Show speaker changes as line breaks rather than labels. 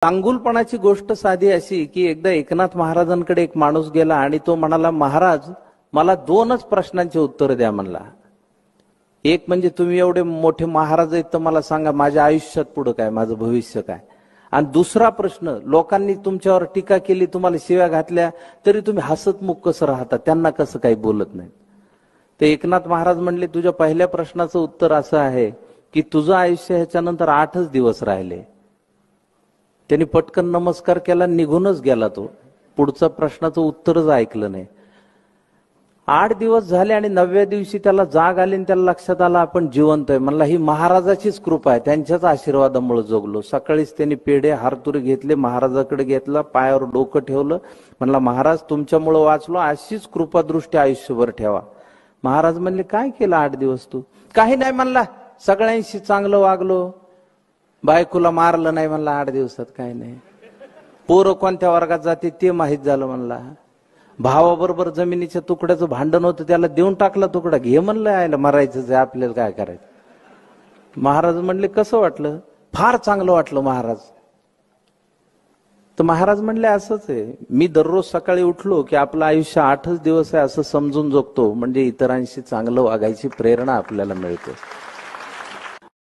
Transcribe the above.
चांगुलपणाची गोष्ट साधी अशी की एकदा एकनाथ महाराजांकडे एक माणूस गेला आणि तो म्हणाला, महाराज मला दोनच प्रश्नांचे उत्तर द्या म्हणला. एक म्हणजे तुम्ही एवढे मोठे महाराज आहेत तर मला सांगा माझ्या आयुष्यात पुढे काय, माझं भविष्य काय. आणि दुसरा प्रश्न, लोकांनी तुमच्यावर टीका केली, तुम्हाला शिव्या घातल्या तरी तुम्ही हसतमुख कसं राहता, त्यांना कसं काही बोलत नाही. ते एकनाथ महाराज म्हणले, तुझ्या पहिल्या प्रश्नाचं उत्तर असं आहे की तुझं आयुष्य ह्याच्यानंतर 8च दिवस राहिले. त्यांनी पटकन नमस्कार केला, निघूनच गेला. तो पुढचा प्रश्नाचं उत्तरच ऐकलं नाही. 8 दिवस झाले आणि 9व्या दिवशी त्याला जाग आली आणि त्याला लक्षात आलं आपण जिवंत आहे. म्हणला ही महाराजाचीच कृपा आहे, त्यांच्याच आशीर्वादामुळे जगलो. सकाळीच त्यांनी पेढे हारतुरे घेतले, महाराजाकडे घेतला, पायावर डोकं ठेवलं. म्हणला महाराज तुमच्यामुळे वाचलो, अशीच कृपादृष्टी आयुष्यभर ठेवा. महाराज म्हणले काय केलं 8 दिवस तू? काही नाही म्हणला, सगळ्यांशी चांगलं वागलो, बायकोला मारलं नाही म्हणला 8 दिवसात. काय नाही, पोरं कोणत्या वर्गात जाते ते माहित झालं म्हणला. भावाबरोबर जमिनीच्या तुकड्याचं भांडण होतं, त्याला देऊन टाकला तुकडा, घे म्हणलं, आयला मरायचंच आहे आपल्याला, काय करायचं. महाराज म्हणले कसं वाटलं? फार चांगलं वाटलं महाराज. तर महाराज म्हणले असंच आहे, मी दररोज सकाळी उठलो की आपलं आयुष्य 8च दिवस आहे असं समजून जगतो, म्हणजे इतरांशी चांगलं वागायची प्रेरणा आपल्याला मिळते.